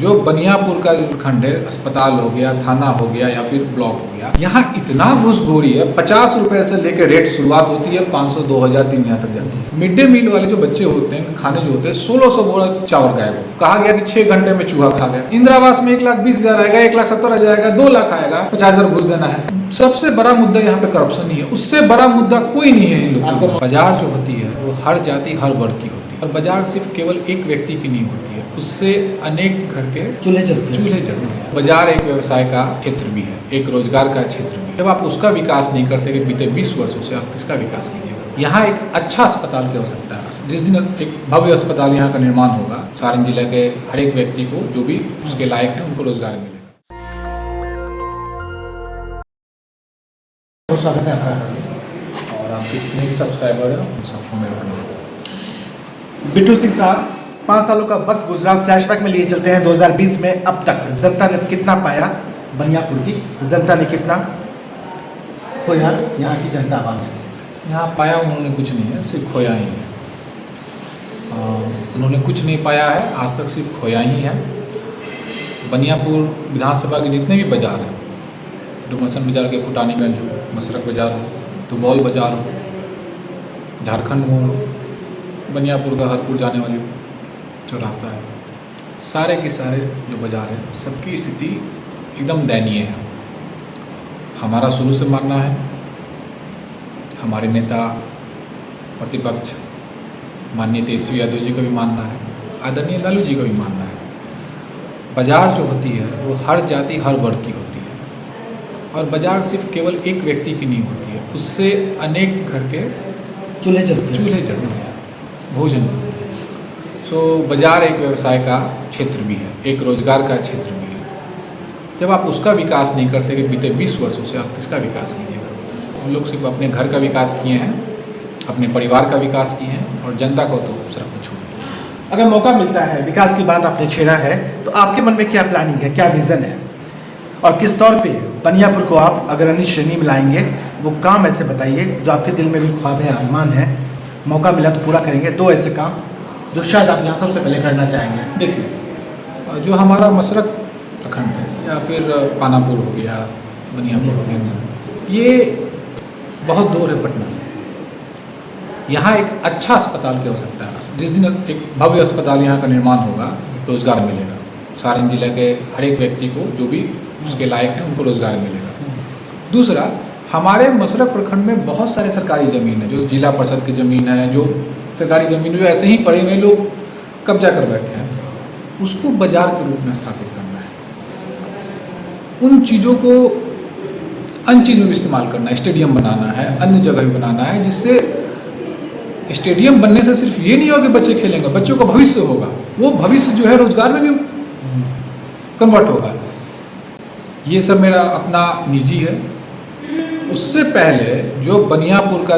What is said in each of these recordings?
जो बनियापुर का प्रखंड है, अस्पताल हो गया, थाना हो गया या फिर ब्लॉक हो गया, यहाँ इतना घूसखोरी है। 50 रुपए से लेकर रेट शुरुआत होती है, 500, 2000, 3000 तक जाती है। मिड डे मील वाले जो बच्चे होते हैं, खाने जो होते हैं, 1600 बोरा चावल गायब हो। कहा गया कि 6 घंटे में चूहा खा गया। इंदिरा आवास में 1,20,000 आएगा, 1,70,000 आएगा, 2 लाख आएगा, 50,000 घूस देना है। सबसे बड़ा मुद्दा यहाँ पे करप्शन ही है, उससे बड़ा मुद्दा कोई नहीं है इन लोगों को। बाजार जो होती है वो हर जाति हर वर्ग की होती है, और बाजार सिर्फ केवल एक व्यक्ति की नहीं होती है, उससे अनेक घर के चूल्हे चलते हैं। बाजार एक व्यवसाय का क्षेत्र भी है, एक रोजगार का क्षेत्र भी है। जब आप उसका विकास नहीं कर सके बीते 20 वर्षों से, आप किसका विकास कीजिएगा। यहाँ एक अच्छा अस्पताल की आवश्यकता है। जिस दिन एक भव्य अस्पताल यहाँ का निर्माण होगा, सारण जिले के हर एक व्यक्ति को, जो भी उसके लायक है, उनको रोजगार मिलेगा। स्वागत है आपका। और आपके जितने भी सब्सक्राइबर हैं उन सबको मेरे बने। बिट्टू सिंह साहब, 5 सालों का वक्त गुजरा, फ्लैशबैक में लिए चलते हैं 2020 में। अब तक जनता ने कितना पाया, बनियापुर की जनता ने कितना खोया, यहाँ की जनता वाले यहाँ पाया उन्होंने कुछ नहीं है, सिर्फ खोया ही है। उन्होंने कुछ नहीं पाया है आज तक, सिर्फ खोया ही है। बनियापुर विधानसभा के जितने भी बाजार हैं, डुमरसन बाजार के फुटानीगंज हो, मसरक बाजार हो, तुबौल बाजार हो, झारखंड मोड़ हो, बनियापुर का हरपुर जाने वाली जो रास्ता है, सारे के सारे जो बाजार हैं, सबकी स्थिति एकदम दयनीय है। हमारा शुरू से मानना है, हमारे नेता प्रतिपक्ष माननीय तेजस्वी यादव जी का भी मानना है, आदरणीय लालू जी का भी मानना है, बाजार जो होती है वो हर जाति हर वर्ग की होती है, और बाजार सिर्फ केवल एक व्यक्ति की नहीं होती है, उससे अनेक घर के चूल्हे चलते हैं, भोजन बनते हैं। सो बाजार एक व्यवसाय का क्षेत्र भी है, एक रोजगार का क्षेत्र भी है। जब आप उसका विकास नहीं कर सके बीते 20 वर्षों से, आप किसका विकास कीजिएगा। हम लोग सिर्फ अपने घर का विकास किए हैं, अपने परिवार का विकास किए हैं, और जनता को तो सिर्फ छोड़ दिया। अगर मौका मिलता है, विकास की बात आपने छेड़ा है, तो आपके मन में क्या प्लानिंग है, क्या विजन है, और किस तौर पे बनियापुर को आप अग्रणी श्रेणी में लाएंगे, वो काम ऐसे बताइए जो आपके दिल में भी ख्वाब है, अरमान है, मौका मिला तो पूरा करेंगे। 2 ऐसे काम जो शायद आप यहाँ सबसे पहले करना चाहेंगे। देखिए, जो हमारा मसरक प्रखंड है, या फिर पानापुर हो गया, बनियापुर हो गया, ये बहुत दूर है पटना से। यहाँ एक अच्छा अस्पताल की आवश्यकता है। जिस दिन एक भव्य अस्पताल यहाँ का निर्माण होगा, रोजगार मिलेगा। सारण जिले के हर एक व्यक्ति को, जो भी उसके लायक है, उनको रोजगार मिलेगा। दूसरा, हमारे मसरक प्रखंड में बहुत सारे सरकारी ज़मीन है, जो जिला परिषद की ज़मीन है, जो सरकारी ज़मीन जो ऐसे ही पड़े हुए लोग कब्जा कर बैठे हैं, उसको बाजार के रूप में स्थापित करना है। उन चीज़ों को अन्य चीज़ों में इस्तेमाल करना है, स्टेडियम बनाना है, अन्य जगह भी बनाना है, जिससे स्टेडियम बनने से सिर्फ ये नहीं होगा कि बच्चे खेलेंगे, बच्चों का भविष्य होगा, वो भविष्य जो है रोजगार में भी कन्वर्ट होगा। ये सब मेरा अपना निजी है। उससे पहले जो बनियापुर का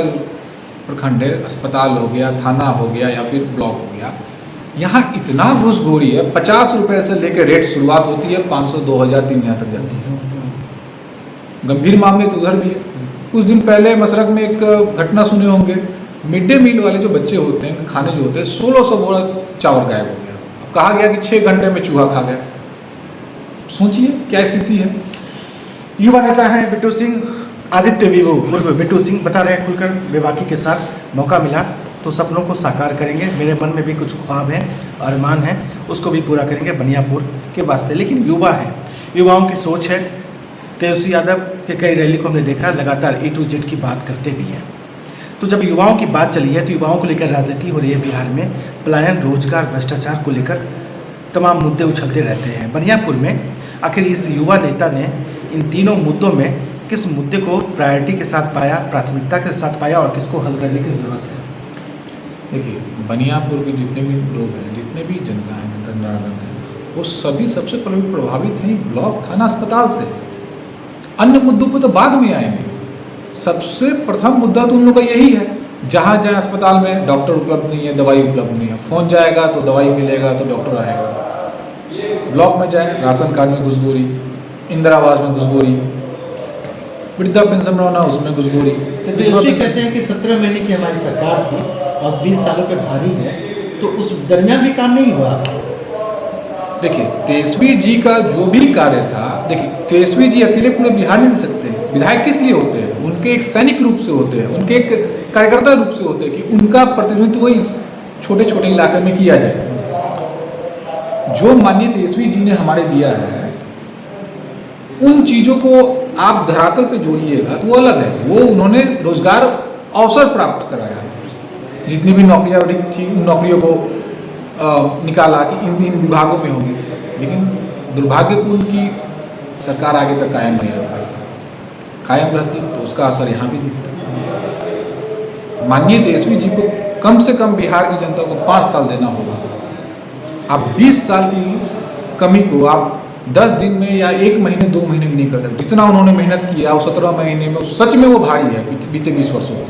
प्रखंड है, अस्पताल हो गया, थाना हो गया या फिर ब्लॉक हो गया, यहाँ इतना घूसखोरी है। 50 रुपए से लेकर रेट शुरुआत होती है, 500, 2000, 3000 तक जाती है। गंभीर मामले तो उधर भी है। कुछ दिन पहले मसरक में एक घटना सुने होंगे, मिड डे मील वाले जो बच्चे होते हैं, खाने जो होते हैं, 1600 बोरा चावल गायब हो गया। कहा गया कि 6 घंटे में चूहा खा गया। सोचिए क्या स्थिति है। युवा नेता हैं बिट्टू सिंह, आदित्य विभू उर्फ बिट्टू सिंह, बता रहे हैं खुलकर बेबाकी के साथ, मौका मिला तो सपनों को साकार करेंगे। मेरे मन में भी कुछ ख्वाब हैं, अरमान है, उसको भी पूरा करेंगे बनियापुर के वास्ते। लेकिन युवा है, युवाओं की सोच है। तेजस्वी यादव के कई रैली को हमने देखा, लगातार A to Z की बात करते भी हैं। तो जब युवाओं की बात चली है, तो युवाओं को लेकर राजनीति हो रही है बिहार में। पलायन, रोजगार, भ्रष्टाचार को लेकर तमाम मुद्दे उछलते रहते हैं। बनियापुर में आखिर इस युवा नेता ने इन तीनों मुद्दों में किस मुद्दे को प्रायोरिटी के साथ पाया, प्राथमिकता के साथ पाया, और किसको हल करने की ज़रूरत है। देखिए, बनियापुर के जितने भी लोग हैं, जितने भी जनता है, जनता जनार्दन है, वो सभी सबसे पहले प्रभावित हैं ब्लॉक, थाना, अस्पताल से। अन्य मुद्दों पर तो बाद में आएंगे। सबसे प्रथम मुद्दा तो उन लोगों का यही है। जहाँ जाए अस्पताल में डॉक्टर उपलब्ध नहीं है, दवाई उपलब्ध नहीं है। फ़ोन जाएगा तो दवाई मिलेगा तो डॉक्टर आएगा। ब्लॉक में जाए, राशन कार्ड में घुसखोरी, इंदिरा आवास में घुसखोरी, वृद्धा पेंशन बनवाना, उसमें घुसखोरी। तो तेजस्वी कहते हैं कि 17 महीने की हमारी सरकार थी और 20 सालों पे भारी है, तो उस दरमियान भी काम नहीं हुआ। देखिए तेजस्वी जी का जो भी कार्य था, देखिए तेजस्वी जी अकेले पूरे बिहार नहीं दे सकते। विधायक किस लिए होते हैं? उनके एक सैनिक रूप से होते हैं, उनके एक कार्यकर्ता रूप से होते हैं कि उनका प्रतिनिधित्व वही छोटे छोटे इलाके में किया जाए। जो माननीय तेजस्वी जी ने हमारे दिया है, उन चीज़ों को आप धरातल पे जोड़िएगा तो वो अलग है। वो उन्होंने रोजगार अवसर प्राप्त कराया, जितनी भी नौकरियाँ थी उन नौकरियों को निकाला कि इन विभागों में होगी। लेकिन दुर्भाग्यपूर्ण की सरकार आगे तक कायम नहीं रह पाई। कायम रहती तो उसका असर यहाँ भी दिखता। माननीय तेजस्वी जी को कम से कम बिहार की जनता को 5 साल देना होगा। आप 20 साल की कमी को आप 10 दिन में या 1 महीने 2 महीने में नहीं कर सकते। जितना उन्होंने मेहनत किया उस 17 महीने में, सच में वो भारी है बीते 20 वर्षों में।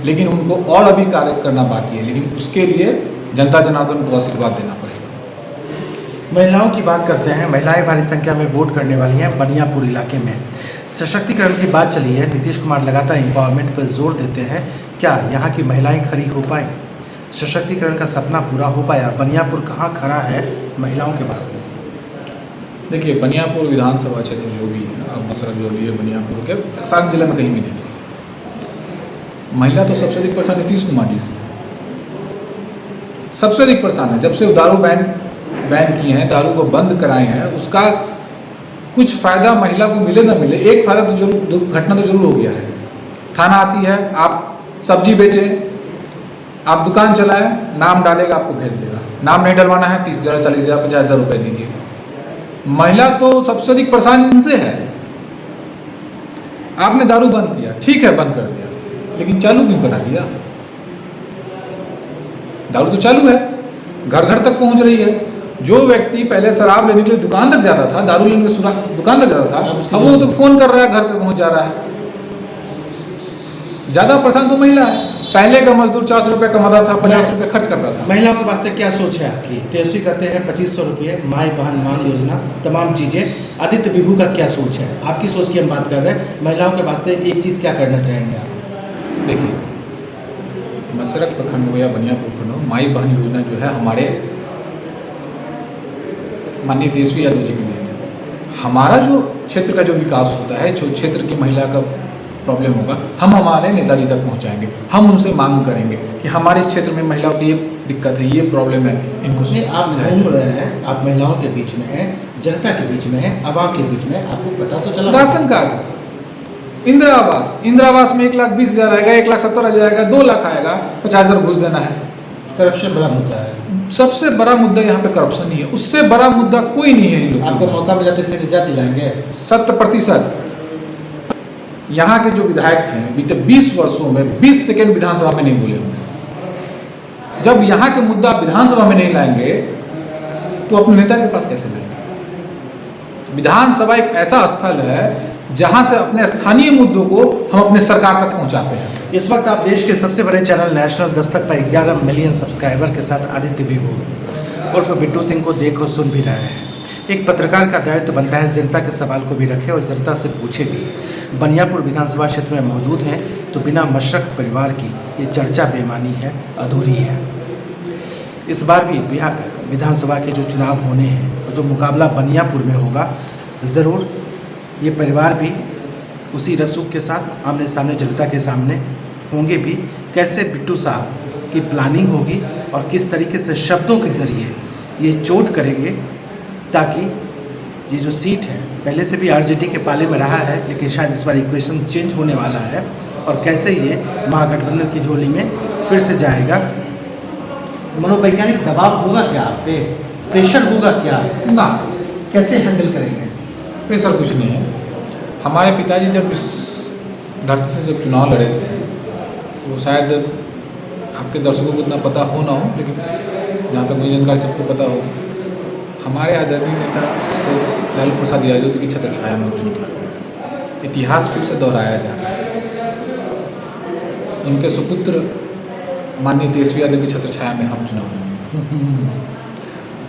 लेकिन उनको और अभी कार्य करना बाकी है, लेकिन उसके लिए जनता जनार्दन को आशीर्वाद देना पड़ेगा। महिलाओं की बात करते हैं। महिलाएं भारी संख्या में वोट करने वाली हैं बनियापुर इलाके में। सशक्तिकरण की बात चली है, नीतीश कुमार लगातार एम्पावरमेंट पर जोर देते हैं। क्या यहाँ की महिलाएं खड़ी हो पाएँ? सशक्तिकरण का सपना पूरा हो पाया? बनियापुर कहाँ खड़ा है महिलाओं के वास्ते? देखिए बनियापुर विधानसभा क्षेत्र जो भी है, आप मसरत जो लिए बनियापुर के सारे जिले में कहीं भी देखिए, महिला तो सबसे अधिक परेशान नीतीश कुमार जी से सबसे अधिक परेशान है। जब से वो दारू बैन किए हैं, दारू को बंद कराए हैं, उसका कुछ फ़ायदा महिला को मिले ना मिले, एक फ़ायदा तो जरूर, घटना तो जरूर हो गया है। थाना आती है, आप सब्जी बेचें, आप दुकान चलाएं, नाम डालेगा, आपको भेज देगा। नाम नहीं डलवाना है 30,000 40,000 50,000 रुपये दीजिए। महिला तो सबसे अधिक परेशान इनसे है। आपने दारू बंद किया, ठीक है बंद कर दिया, लेकिन चालू क्यों करा दिया? दारू तो चालू है, घर घर तक पहुंच रही है। जो व्यक्ति पहले शराब लेने के लिए दुकान तक जाता था, दारू लेने के लिए दुकान तक जाता था, अब वो तो फोन कर रहा है, घर पे पहुंच जा रहा है। ज़्यादा परेशान तो महिला है। पहले का मजदूर 400 रुपये कमाता था, 50 रुपये खर्च करता था। महिलाओं के वास्ते क्या सोच है आपकी? तेजस्वी कहते हैं 2500 रुपये, माई बहन मान योजना, तमाम चीज़ें। आदित्य विभू का क्या सोच है? आपकी सोच की हम बात कर रहे हैं। महिलाओं के वास्ते एक चीज़ क्या करना चाहेंगे आप? देखिए मसरत प्रखंड हो या बनियापुर प्रखंड हो, माई बहन योजना जो है हमारे माननीय तेजस्वी यादव जी की देन है। हमारा जो क्षेत्र का जो विकास होता है, जो क्षेत्र की महिला का प्रॉब्लम होगा, हम हमारे नेताजी तक पहुंचाएंगे। हम उनसे मांग करेंगे कि हमारे इस क्षेत्र में महिलाओं की ये दिक्कत है, ये प्रॉब्लम है, इनको आप घूम रहे हैं, आप महिलाओं के बीच में हैं, जनता के बीच में हैं, आवाम के बीच में, आपको पता तो चला। राशन कार्ड, इंदिरा आवास में 1,20,000 आएगा, 1,70,000 आएगा, 2 लाख आएगा, 50,000 घूस देना है। करप्शन बड़ा मुद्दा है। सबसे बड़ा मुद्दा यहाँ पे करप्शन ही है, उससे बड़ा मुद्दा कोई नहीं है। इन लोगों आपको मौका मिला तो इससे निजात दिलाएंगे? 100%। यहाँ के जो विधायक थे बीते 20 वर्षों में 20 सेकेंड विधानसभा में नहीं बोले होंगे। जब यहाँ के मुद्दा विधानसभा में नहीं लाएंगे तो अपने नेता के पास कैसे लाएंगे? विधानसभा एक ऐसा स्थल है जहाँ से अपने स्थानीय मुद्दों को हम अपने सरकार तक पहुँचाते हैं। इस वक्त आप देश के सबसे बड़े चैनल नेशनल दस्तक पर 11 मिलियन सब्सक्राइबर के साथ आदित्य विभू उर्फ बिट्टू सिंह को देख और सुन भी रहे हैं। एक पत्रकार का दायित्व तो बनता है जनता के सवाल को भी रखे और जनता से पूछे भी। बनियापुर विधानसभा क्षेत्र में मौजूद हैं तो बिना मशरक परिवार की ये चर्चा बेमानी है, अधूरी है। इस बार भी बिहार विधानसभा के जो चुनाव होने हैं और जो मुकाबला बनियापुर में होगा, ज़रूर ये परिवार भी उसी रसूख के साथ आमने सामने जनता के सामने होंगे भी। कैसे बिट्टू साहब की प्लानिंग होगी और किस तरीके से शब्दों के ज़रिए ये चोट करेंगे ताकि ये जो सीट है पहले से भी आरजेडी के पाले में रहा है, लेकिन शायद इस बार इक्वेशन चेंज होने वाला है और कैसे ये महागठबंधन की झोली में फिर से जाएगा। मनोवैज्ञानिक दबाव होगा क्या आप पे? प्रेशर होगा क्या? ना, कैसे हैंडल करेंगे? प्रेशर कुछ नहीं है। हमारे पिताजी जब इस धरती से जब चुनाव लड़े थे, वो शायद आपके दर्शकों को इतना पता हो ना हो, लेकिन जहाँ तक मुझे जानकारी सबको पता हो, हमारे आदरणीय नेता से लालू प्रसाद यादव जी की छत्रछाया में चुनाव लड़े। इतिहास फिर से दोहराया जा रहा है। उनके सुपुत्र माननीय तेजस्वी यादव की छत्रछाया में हम चुनाव लड़े,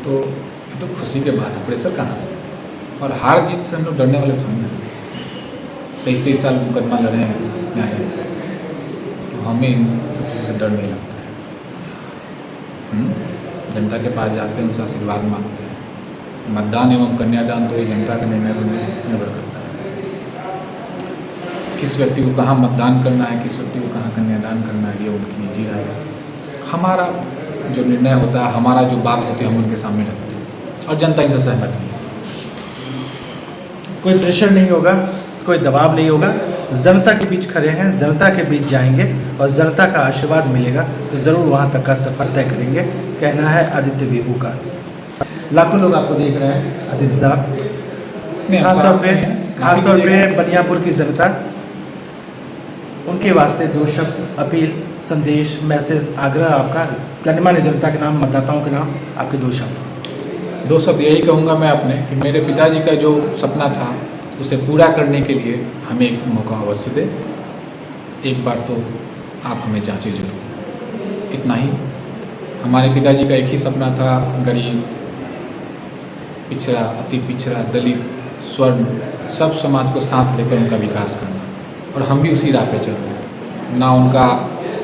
तो ये तो खुशी के बात है। प्रेशर कहाँ से? और हार जीत से हम लोग डरने वाले थोड़ी हैं। 23 साल मुकदमा लड़े हैं न्यायालय, तो हमें इन सब चीज़ों से डर नहीं लगता है। जनता के पास जाते हैं, उनसे आशीर्वाद मांगते हैं, मतदान एवं कन्यादान तो ये जनता के निर्णय पर निर्भर करता है। किस व्यक्ति को कहाँ मतदान करना है, किस व्यक्ति को कहाँ कन्यादान करना है, ये उनकी निजी राय है। हमारा जो निर्णय होता है, हमारा जो बात होती है, हम उनके सामने रखते हैं और जनता इनसे सहमत नहीं है। कोई प्रेशर नहीं होगा, कोई दबाव नहीं होगा, जनता के बीच खड़े हैं, जनता के बीच जाएंगे और जनता का आशीर्वाद मिलेगा तो ज़रूर वहाँ तक का सफ़र तय करेंगे, कहना है आदित्य वीवू का। लाखों लोग आपको देख रहे हैं आदित्य साहब, खासतौर पे बनियापुर की जनता, उनके वास्ते दो शब्द अपील, संदेश, मैसेज, आग्रह आपका, गणमान्य जनता के नाम, मतदाताओं के नाम, आपके दो शब्द। दो शब्द यही कहूँगा मैं अपने कि मेरे पिताजी का जो सपना था उसे पूरा करने के लिए हमें एक मौका अवश्य दे। एक बार तो आप हमें जांचें जरूर। इतना ही। हमारे पिताजी का एक ही सपना था, गरीब, पिछड़ा, अति पिछड़ा, दलित, स्वर्ण, सब समाज को साथ लेकर उनका विकास करना, और हम भी उसी राह पे चल रहे हैं। ना उनका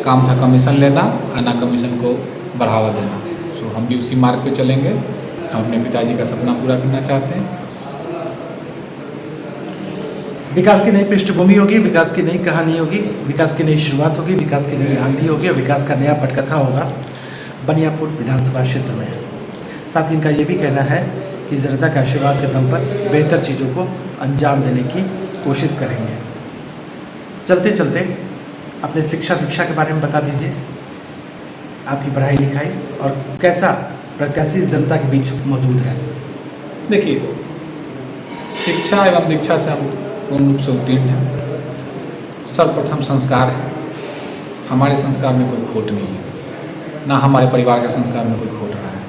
काम था कमीशन लेना और ना कमीशन को बढ़ावा देना। सो हम भी उसी मार्ग पे चलेंगे। हम अपने पिताजी का सपना पूरा करना चाहते हैं। विकास की नई पृष्ठभूमि होगी, विकास की नई कहानी होगी, विकास की नई शुरुआत होगी, विकास की नई आंधी होगी और विकास का नया पटकथा होगा बनियापुर विधानसभा क्षेत्र में। साथ ही इनका ये भी कहना है कि जनता के आशीर्वाद के दम पर बेहतर चीज़ों को अंजाम देने की कोशिश करेंगे। चलते चलते अपने शिक्षा दीक्षा के बारे में बता दीजिए, आपकी पढ़ाई लिखाई और कैसा प्रत्याशी जनता के बीच मौजूद है। देखिए, शिक्षा एवं दीक्षा से हम पूर्ण रूप से उत्तीर्ण हैं। सर्वप्रथम संस्कार है। हमारे संस्कार में कोई खोट नहीं है, ना हमारे परिवार के संस्कार में कोई खोट रहा है,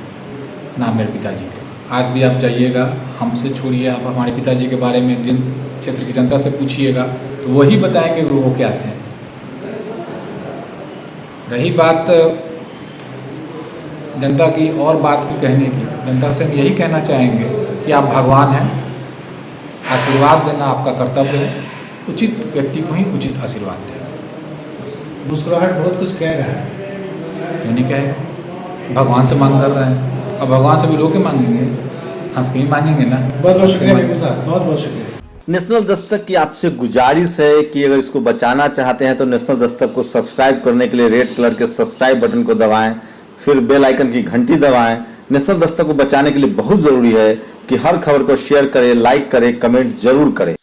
ना मेरे पिताजी के। आज भी आप जाइएगा, हमसे छोड़िए, आप हमारे पिताजी के बारे में जिन क्षेत्र की जनता से पूछिएगा तो वही बताएंगे वो क्या थे। रही बात जनता की और बात की कहने की, जनता से हम यही कहना चाहेंगे कि आप भगवान हैं, आशीर्वाद देना आपका कर्तव्य है। उचित व्यक्ति को ही उचित आशीर्वाद दें। बस। मुस्कुराहट बहुत कुछ कह रहा है। क्यों नहीं कहेगा? भगवान से मांग कर रहे हैं और भगवान से भी रो के मांगेंगे, हंस के ही मांगेंगे ना। बहुत बहुत शुक्रिया वीवू साहब, बहुत बहुत शुक्रिया। नेशनल दस्तक की आपसे गुजारिश है कि अगर इसको बचाना चाहते हैं तो नेशनल दस्तक को सब्सक्राइब करने के लिए रेड कलर के सब्सक्राइब बटन को दबाएं, फिर बेल आइकन की घंटी दबाएं। नेशनल दस्तक को बचाने के लिए बहुत ज़रूरी है कि हर खबर को शेयर करें, लाइक करें, कमेंट जरूर करें।